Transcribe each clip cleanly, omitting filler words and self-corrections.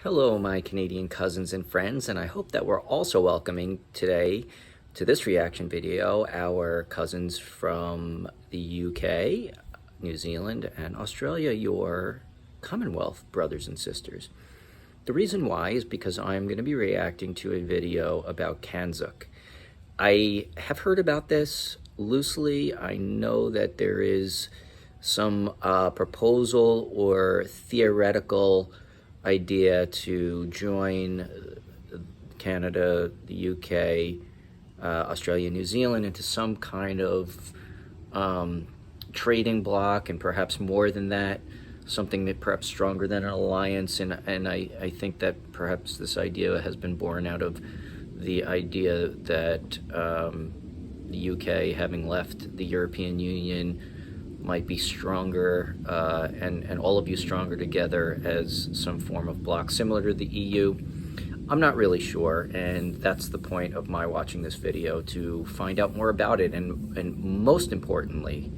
Hello, my Canadian cousins and friends, and I hope that we're also welcoming today to this reaction video our cousins from the UK, New Zealand, and Australia, your Commonwealth brothers and sisters. The reason why is because I'm going to be reacting to a video about CANZUK. I have heard about this loosely. I know that there is some proposal or theoretical idea to join Canada, the UK, Australia, New Zealand into some kind of trading bloc, and perhaps more than that, something that perhaps stronger than an alliance. And I think that perhaps this idea has been born out of the idea that the UK, having left the European Union, might be stronger, and all of you stronger together as some form of bloc similar to the EU. I'm not really sure, and that's the point of my watching this video, to find out more about it, and most importantly,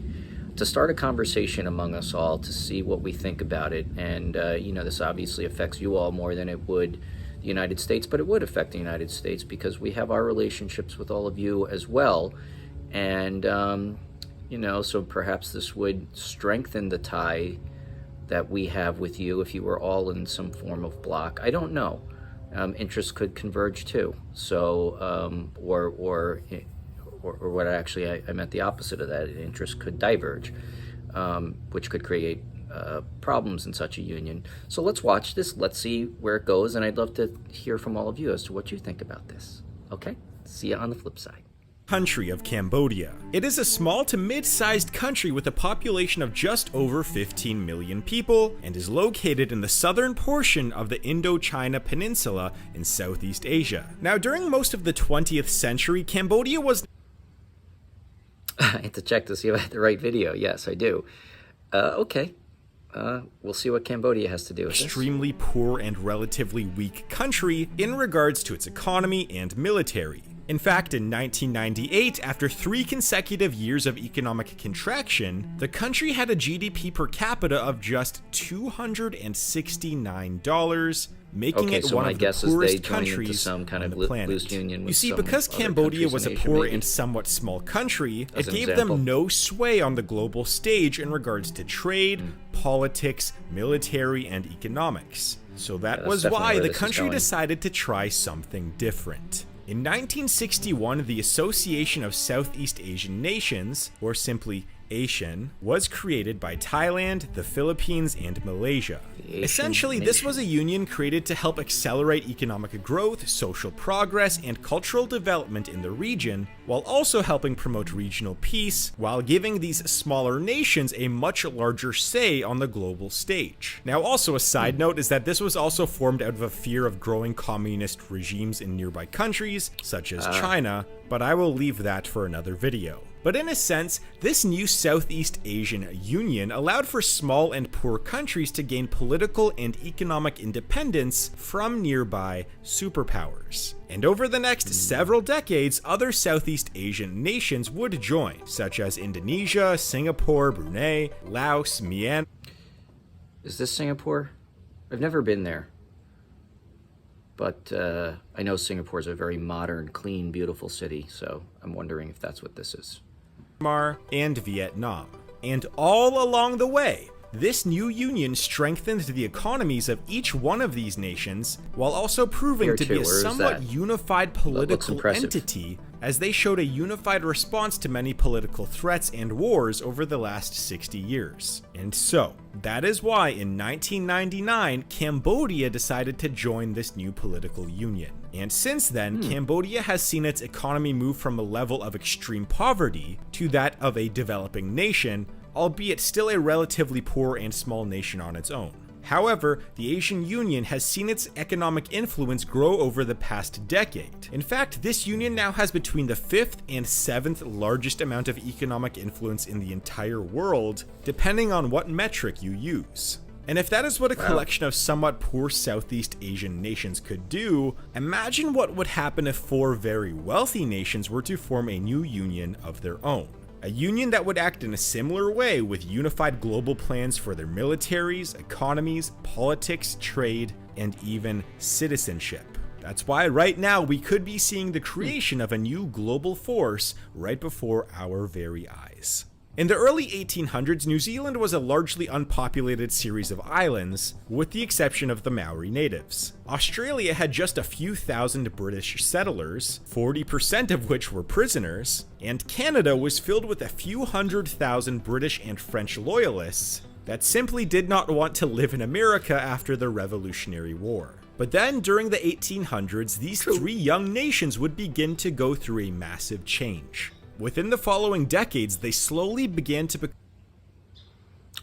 to start a conversation among us all to see what we think about it. And you know, this obviously affects you all more than it would the United States, but it would affect the United States because we have our relationships with all of you as well. And you know, so perhaps this would strengthen the tie that we have with you if you were all in some form of bloc. I don't know. Interests could converge too. So, or what actually I meant the opposite of that. Interests could diverge, which could create problems in such a union. So let's watch this. Let's see where it goes. And I'd love to hear from all of you as to what you think about this. Okay? See you on the flip side. Country of Cambodia. It is a small to mid-sized country with a population of just over 15 million people and is located in the southern portion of the Indochina Peninsula in Southeast Asia. Now, during most of the 20th century, Cambodia was... I had to check to see if I had the right video. Yes, I do. Okay. We'll see what Cambodia has to do with this. Extremely poor and relatively weak country in regards to its economy and military. In fact, in 1998, after 3 consecutive years of economic contraction, the country had a GDP per capita of just $269, making it one of the poorest countries on the planet. You see, because Cambodia was a poor and somewhat small country, it gave them no sway on the global stage in regards to trade, politics, military, and economics. So that was why the country decided to try something different. In 1961, the Association of Southeast Asian Nations, or simply ASEAN, was created by Thailand, the Philippines, and Malaysia. Essentially, this was a union created to help accelerate economic growth, social progress, and cultural development in the region, while also helping promote regional peace, while giving these smaller nations a much larger say on the global stage. Now, also a side note is that this was also formed out of a fear of growing communist regimes in nearby countries, such as China, but I will leave that for another video. But in a sense, this new Southeast Asian Union allowed for small and poor countries to gain political and economic independence from nearby superpowers. And over the next several decades, other Southeast Asian nations would join, such as Indonesia, Singapore, Brunei, Laos, Myanmar. Is this Singapore? I've never been there. But I know Singapore is a very modern, clean, beautiful city, so I'm wondering if that's what this is. And Vietnam. And all along the way, this new union strengthened the economies of each one of these nations, while also proving to be a somewhat unified political entity, as they showed a unified response to many political threats and wars over the last 60 years. And so, that is why in 1999, Cambodia decided to join this new political union. And since then, Cambodia has seen its economy move from a level of extreme poverty to that of a developing nation, albeit still a relatively poor and small nation on its own. However, the Asian Union has seen its economic influence grow over the past decade. In fact, this union now has between the 5th and 7th largest amount of economic influence in the entire world, depending on what metric you use. And if that is what a collection of somewhat poor Southeast Asian nations could do, imagine what would happen if 4 very wealthy nations were to form a new union of their own. A union that would act in a similar way with unified global plans for their militaries, economies, politics, trade, and even citizenship. That's why right now we could be seeing the creation of a new global force right before our very eyes. In the early 1800s, New Zealand was a largely unpopulated series of islands, with the exception of the Maori natives. Australia had just a few thousand British settlers, 40% of which were prisoners, and Canada was filled with a few 100,000 British and French loyalists that simply did not want to live in America after the Revolutionary War. But then, during the 1800s, these three young nations would begin to go through a massive change. Within the following decades, they slowly began to become...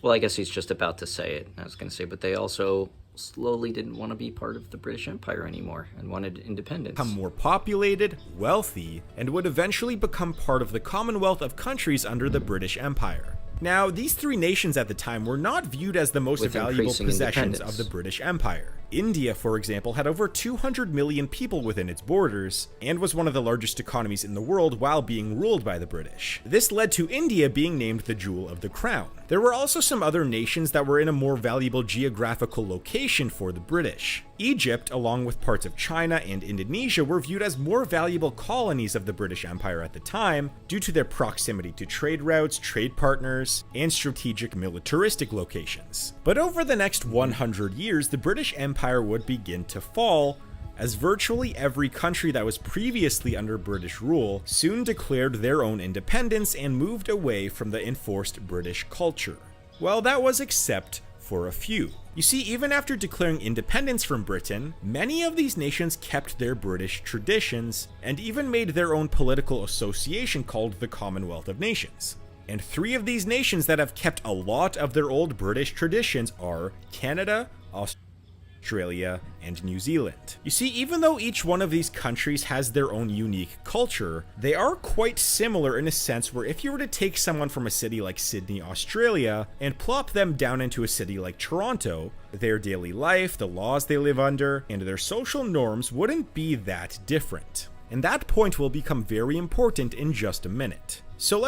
Well, I guess he's just about to say it. I was going to say, but they also slowly didn't want to be part of the British Empire anymore and wanted independence. Become more populated, wealthy, and would eventually become part of the Commonwealth of countries under the British Empire. Now, these three nations at the time were not viewed as the most valuable possessions of the British Empire. India, for example, had over 200 million people within its borders, and was one of the largest economies in the world while being ruled by the British. This led to India being named the Jewel of the Crown. There were also some other nations that were in a more valuable geographical location for the British. Egypt, along with parts of China and Indonesia, were viewed as more valuable colonies of the British Empire at the time, due to their proximity to trade routes, trade partners, and strategic militaristic locations. But over the next 100 years, the British Empire would begin to fall, as virtually every country that was previously under British rule soon declared their own independence and moved away from the enforced British culture. Well, that was except for a few. You see, even after declaring independence from Britain, many of these nations kept their British traditions and even made their own political association called the Commonwealth of Nations. And three of these nations that have kept a lot of their old British traditions are Canada, Australia, and New Zealand. You see, even though each one of these countries has their own unique culture, they are quite similar in a sense where if you were to take someone from a city like Sydney, Australia, and plop them down into a city like Toronto, their daily life, the laws they live under, and their social norms wouldn't be that different. And that point will become very important in just a minute. So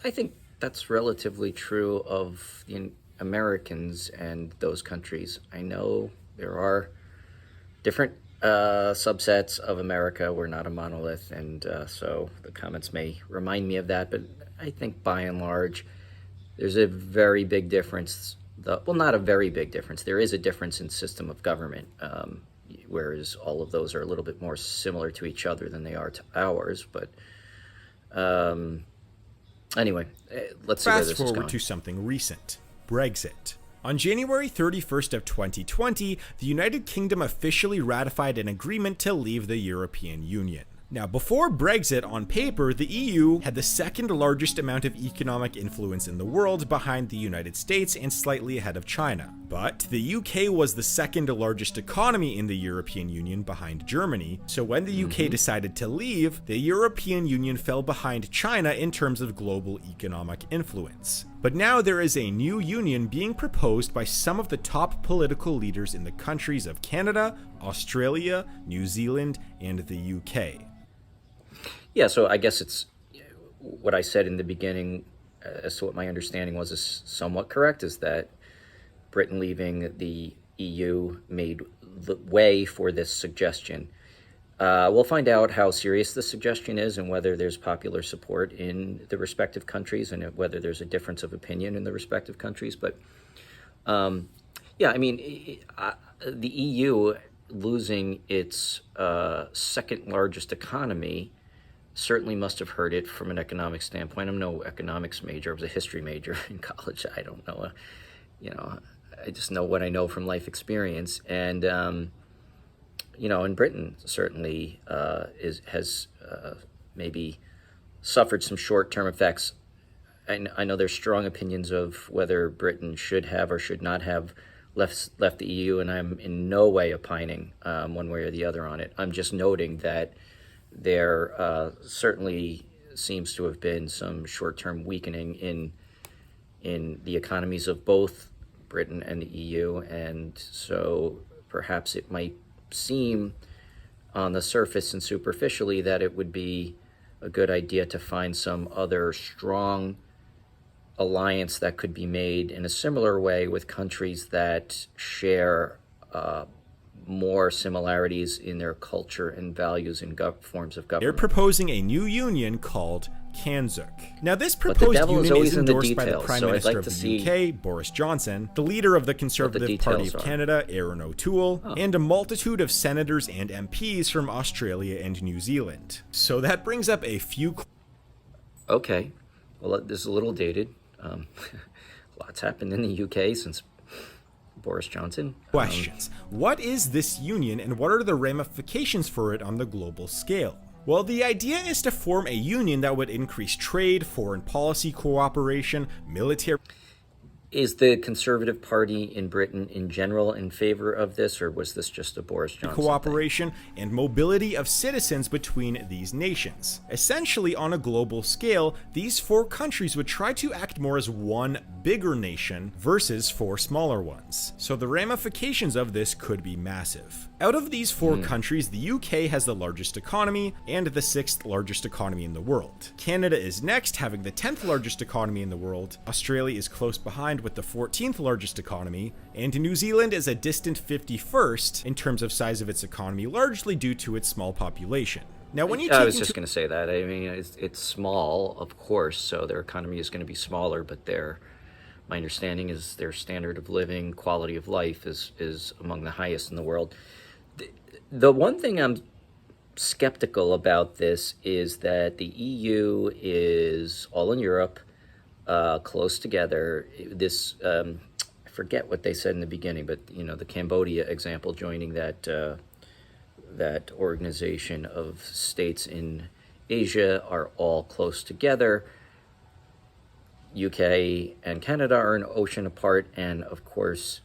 I think that's relatively true of the Americans and those countries. I know there are different subsets of America. We're not a monolith, and so the comments may remind me of that, but I think by and large there's a very big difference. Well, not a very big difference. There is a difference in system of government, whereas all of those are a little bit more similar to each other than they are to ours, but anyway, let's see where this is going. Fast forward to something recent. Brexit. On January 31st of 2020, the United Kingdom officially ratified an agreement to leave the European Union. Now, before Brexit, on paper, the EU had the second largest amount of economic influence in the world behind the United States and slightly ahead of China. But the UK was the second largest economy in the European Union behind Germany, so when the UK decided to leave, the European Union fell behind China in terms of global economic influence. But now there is a new union being proposed by some of the top political leaders in the countries of Canada, Australia, New Zealand, and the UK. Yeah, so I guess it's what I said in the beginning as to what my understanding was is somewhat correct, is that Britain leaving the EU made the way for this suggestion. We'll find out how serious the suggestion is and whether there's popular support in the respective countries and whether there's a difference of opinion in the respective countries. But yeah, I mean, the EU losing its second largest economy certainly must have hurt it from an economic standpoint. I'm no economics major. I was a history major in college. I don't know, I just know what I know from life experience. And, and Britain certainly has maybe suffered some short-term effects. I know there's strong opinions of whether Britain should have or should not have left the EU, and I'm in no way opining one way or the other on it. I'm just noting that there certainly seems to have been some short-term weakening in the economies of both Britain and the EU, and so perhaps it might seem on the surface and superficially that it would be a good idea to find some other strong alliance that could be made in a similar way with countries that share more similarities in their culture and values and forms of government. They're proposing a new union called CANZUK. Now, this proposed union is endorsed by the Prime Minister of the UK, Boris Johnson, the leader of the Conservative Party of Canada, Aaron O'Toole, and a multitude of senators and MPs from Australia and New Zealand. So that brings up a few... Okay. Well, this is a little dated. Lots happened in the UK since Boris Johnson. Questions. What is this union and what are the ramifications for it on the global scale? Well, the idea is to form a union that would increase trade, foreign policy cooperation, military... Is the Conservative Party in Britain in general in favor of this, or was this just a Boris Johnson cooperation thing? And mobility of citizens between these nations. Essentially, on a global scale, these 4 countries would try to act more as one bigger nation versus 4 smaller ones. So the ramifications of this could be massive. Out of these 4 countries, the UK has the largest economy and the 6th largest economy in the world. Canada is next, having the 10th largest economy in the world. Australia is close behind with the 14th largest economy, and New Zealand is a distant 51st in terms of size of its economy, largely due to its small population. Now, when you I was just going to say that. I mean, it's small, of course, so their economy is going to be smaller, but my understanding is their standard of living, quality of life is among the highest in the world. The one thing I'm skeptical about this is that the EU is all in Europe, close together. This I forget what they said in the beginning, but the Cambodia example, joining that organization of states in Asia, are all close together. UK and Canada are an ocean apart, and of course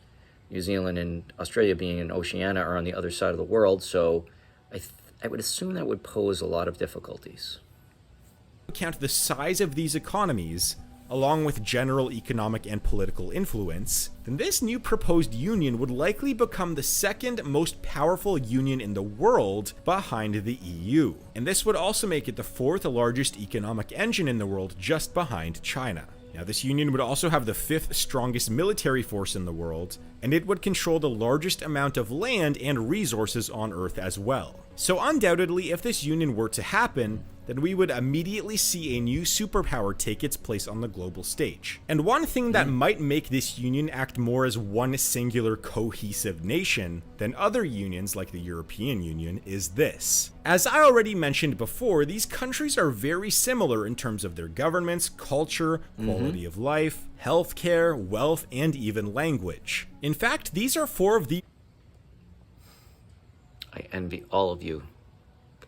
New Zealand and Australia, being in Oceania, are on the other side of the world. So I would assume that would pose a lot of difficulties. Count the size of these economies, along with general economic and political influence, then this new proposed union would likely become the 2nd most powerful union in the world behind the EU. And this would also make it the 4th largest economic engine in the world, just behind China. Now, this union would also have the 5th strongest military force in the world, and it would control the largest amount of land and resources on Earth as well. So undoubtedly, if this union were to happen, then we would immediately see a new superpower take its place on the global stage. And one thing that might make this union act more as one singular cohesive nation than other unions like the European Union is this. As I already mentioned before, these countries are very similar in terms of their governments, culture, quality of life, healthcare, wealth, and even language. In fact, these are 4 of the... I envy all of you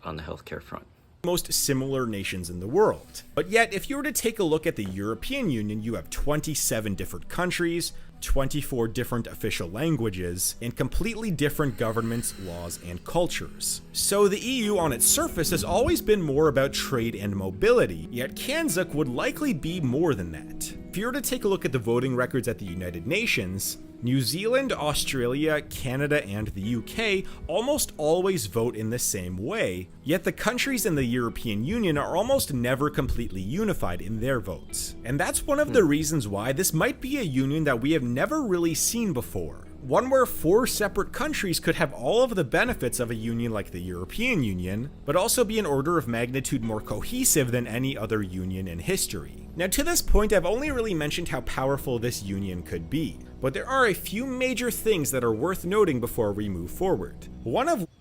on the healthcare front. Most similar nations in the world. But yet, if you were to take a look at the European Union, you have 27 different countries, 24 different official languages, and completely different governments, laws, and cultures. So the EU on its surface has always been more about trade and mobility, yet CANZUK would likely be more than that. If you were to take a look at the voting records at the United Nations, New Zealand, Australia, Canada, and the UK almost always vote in the same way, yet the countries in the European Union are almost never completely unified in their votes. And that's one of the reasons why this might be a union that we have never really seen before. One where 4 separate countries could have all of the benefits of a union like the European Union, but also be an order of magnitude more cohesive than any other union in history. Now, to this point, I've only really mentioned how powerful this union could be, but there are a few major things that are worth noting before we move forward. I'm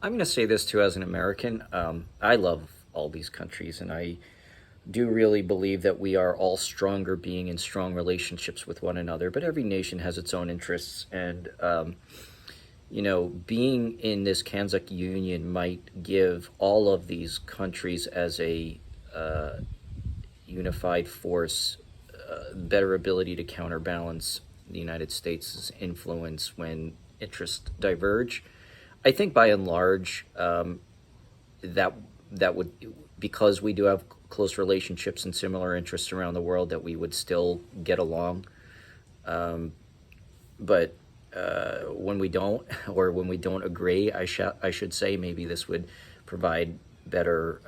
going to say this too as an American. I love all these countries, and I do really believe that we are all stronger being in strong relationships with one another, but every nation has its own interests, and being in this CANZUK union might give all of these countries as a unified force better ability to counterbalance the United States' influence when interests diverge. I think by and large that would, because we do have close relationships and similar interests around the world, that we would still get along. But when we don't, or when we don't agree, I should say, maybe this would provide better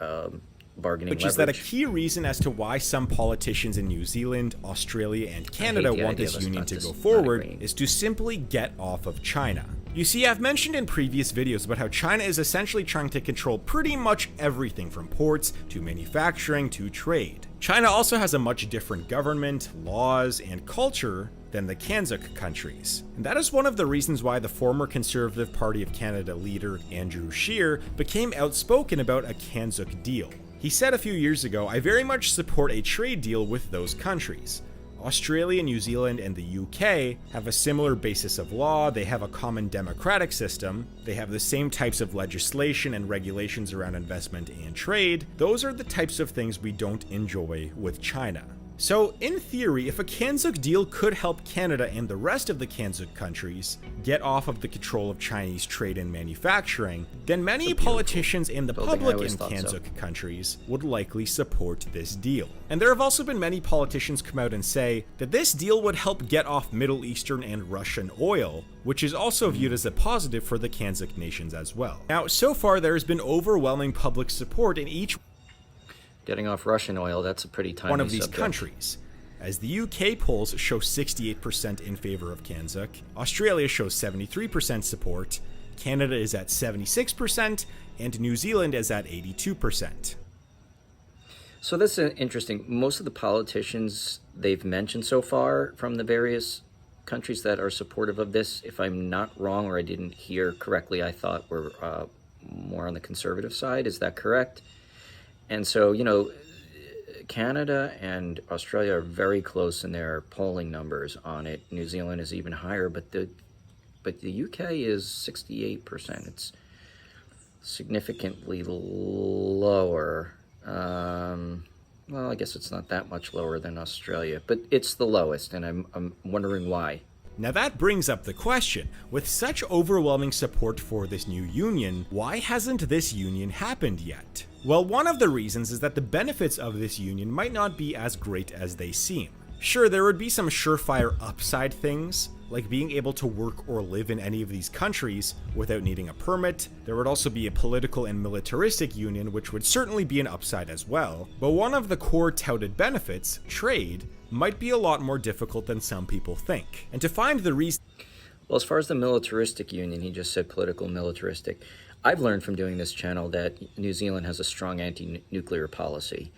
bargaining leverage. Which is that a key reason as to why some politicians in New Zealand, Australia, and Canada want this union to go forward is to simply get off of China. You see, I've mentioned in previous videos about how China is essentially trying to control pretty much everything from ports to manufacturing to trade. China also has a much different government, laws, and culture than the CANZUK countries. And that is one of the reasons why the former Conservative Party of Canada leader Andrew Scheer became outspoken about a CANZUK deal. He said a few years ago, "I very much support a trade deal with those countries. Australia, New Zealand, and the UK have a similar basis of law, they have a common democratic system, they have the same types of legislation and regulations around investment and trade. Those are the types of things we don't enjoy with China." So, in theory, if a CANZUK deal could help Canada and the rest of the CANZUK countries get off of the control of Chinese trade and manufacturing, then many politicians and the public in CANZUK countries would likely support this deal. And there have also been many politicians come out and say that this deal would help get off Middle Eastern and Russian oil, which is also viewed as a positive for the CANZUK nations as well. Now, so far there has been overwhelming public support in each getting off Russian oil, that's a pretty timely one of these subject. Countries. As the UK polls show 68% in favor of CANZUK, Australia shows 73% support, Canada is at 76%, and New Zealand is at 82%. So that's interesting. Most of the politicians they've mentioned so far from the various countries that are supportive of this, if I'm not wrong or I didn't hear correctly, I thought were more on the conservative side. Is that correct? And so, you know, Canada and Australia are very close in their polling numbers on it. New Zealand is even higher, but the UK is 68%. It's significantly lower. Well, I guess it's not that much lower than Australia, but it's the lowest, and I'm wondering why. Now that brings up the question, with such overwhelming support for this new union, why hasn't this union happened yet? Well, one of the reasons is that the benefits of this union might not be as great as they seem. Sure, there would be some surefire upside things, like being able to work or live in any of these countries without needing a permit. There would also be a political and militaristic union, which would certainly be an upside as well. But one of the core touted benefits, trade, might be a lot more difficult than some people think. And to find the reason... Well, as far as the militaristic union, he just said political militaristic. I've learned from doing this channel that New Zealand has a strong anti-nuclear policy.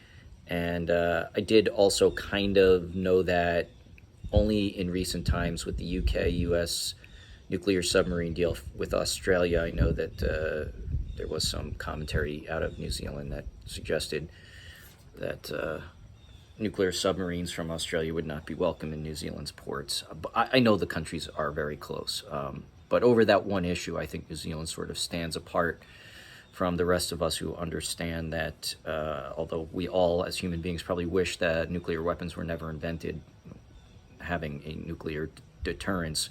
And I did also kind of know that only in recent times with the UK-US nuclear submarine deal with Australia. I know that there was some commentary out of New Zealand that suggested that nuclear submarines from Australia would not be welcome in New Zealand's ports. I know the countries are very close. But over that one issue, I think New Zealand sort of stands apart from the rest of us who understand that although we all as human beings probably wish that nuclear weapons were never invented, having a nuclear deterrence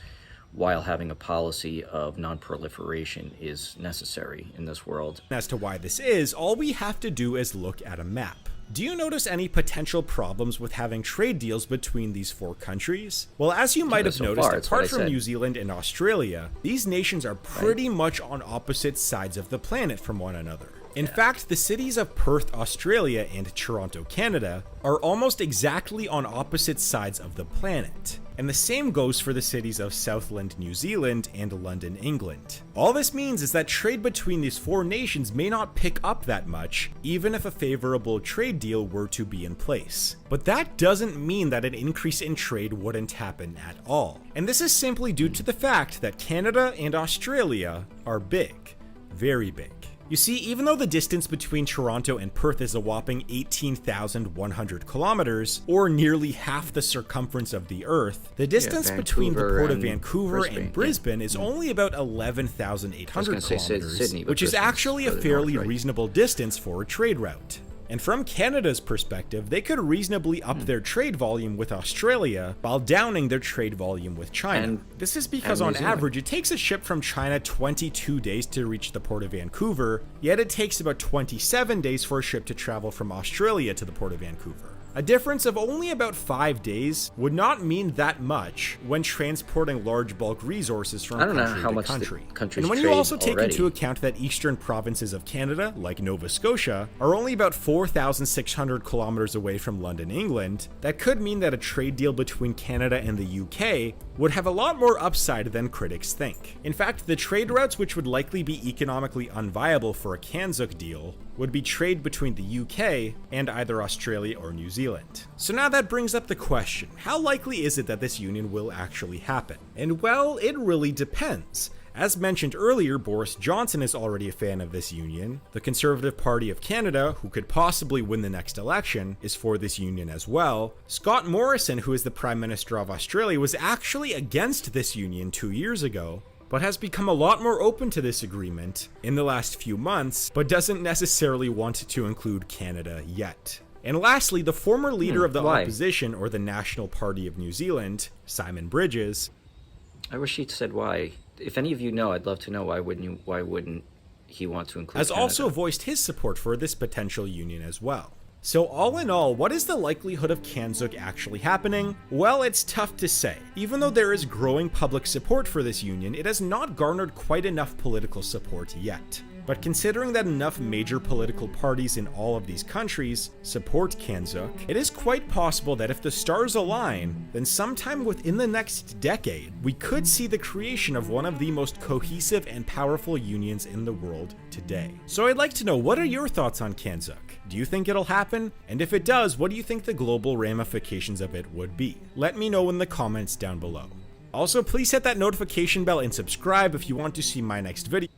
while having a policy of non-proliferation is necessary in this world. As to why this is, all we have to do is look at a map. Do you notice any potential problems with having trade deals between these four countries? Well, as you might have noticed, apart from New Zealand and Australia, these nations are pretty much on opposite sides of the planet from one another. In fact, the cities of Perth, Australia and Toronto, Canada are almost exactly on opposite sides of the planet. And the same goes for the cities of Southland, New Zealand and London, England. All this means is that trade between these four nations may not pick up that much, even if a favorable trade deal were to be in place. But that doesn't mean that an increase in trade wouldn't happen at all. And this is simply due to the fact that Canada and Australia are big, very big. You see, even though the distance between Toronto and Perth is a whopping 18,100 kilometers, or nearly half the circumference of the Earth, the distance between the Port of Vancouver and Brisbane is only about 11,800 kilometers, which is actually a fairly reasonable distance for a trade route. And from Canada's perspective, they could reasonably up their trade volume with Australia while downing their trade volume with China. This is because on average, it takes a ship from China 22 days to reach the Port of Vancouver, yet it takes about 27 days for a ship to travel from Australia to the Port of Vancouver. A difference of only about 5 days would not mean that much when transporting large bulk resources from country to country. And when you also take into account that eastern provinces of Canada, like Nova Scotia, are only about 4,600 kilometers away from London, England, that could mean that a trade deal between Canada and the UK would have a lot more upside than critics think. In fact, the trade routes which would likely be economically unviable for a CANZUK deal would be trade between the UK and either Australia or New Zealand. So now that brings up the question, how likely is it that this union will actually happen? And well, it really depends. As mentioned earlier, Boris Johnson is already a fan of this union. The Conservative Party of Canada, who could possibly win the next election, is for this union as well. Scott Morrison, who is the Prime Minister of Australia, was actually against this union 2 years ago, but has become a lot more open to this agreement in the last few months, but doesn't necessarily want to include Canada yet. And lastly, the former leader of the opposition, or the National Party of New Zealand, Simon Bridges. I wish he'd said why. If any of you know, I'd love to know why wouldn't he want to include has Canada? Also voiced his support for this potential union as well. So all in all, what is the likelihood of CANZUK actually happening? Well, it's tough to say. Even though there is growing public support for this union, it has not garnered quite enough political support yet. But considering that enough major political parties in all of these countries support CANZUK, it is quite possible that if the stars align, then sometime within the next decade, we could see the creation of one of the most cohesive and powerful unions in the world today. So I'd like to know, what are your thoughts on CANZUK? Do you think it'll happen? And if it does, what do you think the global ramifications of it would be? Let me know in the comments down below. Also, please hit that notification bell and subscribe if you want to see my next video.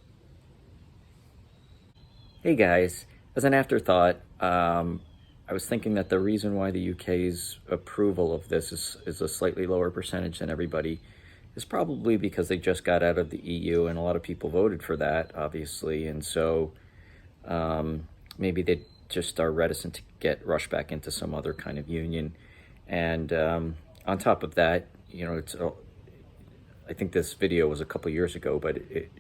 Hey guys, as an afterthought, I was thinking that the reason why the UK's approval of this is a slightly lower percentage than everybody is probably because they just got out of the EU, and a lot of people voted for that, obviously, and so maybe they just are reticent to get rushed back into some other kind of union. And on top of that, you know, I think this video was a couple years ago, but it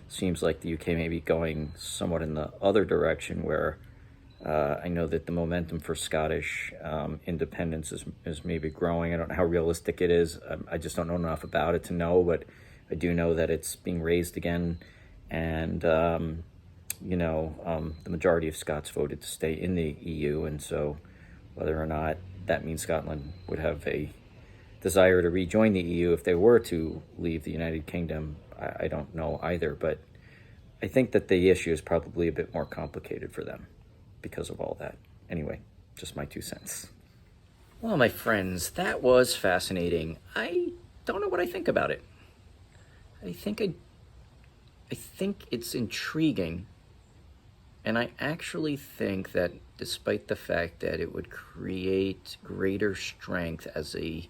seems like the UK may be going somewhat in the other direction, where I know that the momentum for Scottish independence is maybe growing. I don't know how realistic it is. I just don't know enough about it to know, but I do know that it's being raised again. And, the majority of Scots voted to stay in the EU. And so whether or not that means Scotland would have a desire to rejoin the EU if they were to leave the United Kingdom, I don't know either, but I think that the issue is probably a bit more complicated for them because of all that. Anyway, just my 2 cents. Well, my friends, that was fascinating. I don't know what I think about it. I think it's intriguing, and I actually think that despite the fact that it would create greater strength as a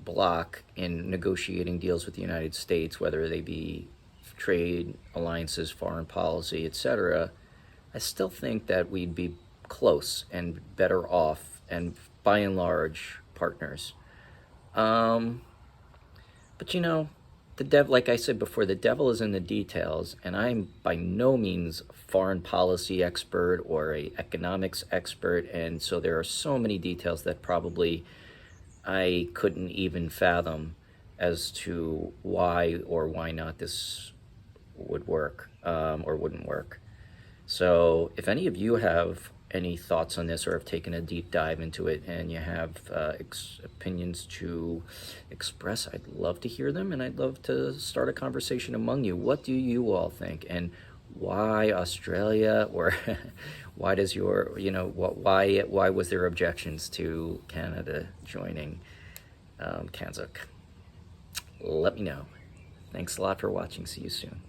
block in negotiating deals with the United States, whether they be trade, alliances, foreign policy, etc., I still think that we'd be close and better off, and by and large, partners. But like I said before, the devil is in the details, and I'm by no means a foreign policy expert or a economics expert, and so there are so many details that probably I couldn't even fathom as to why or why not this would work or wouldn't work. So if any of you have any thoughts on this or have taken a deep dive into it and you have opinions to express, I'd love to hear them, and I'd love to start a conversation among you. What do you all think? And why Australia, or why does why was there objections to Canada joining CANZUK? Let me know. Thanks a lot for watching. See you soon.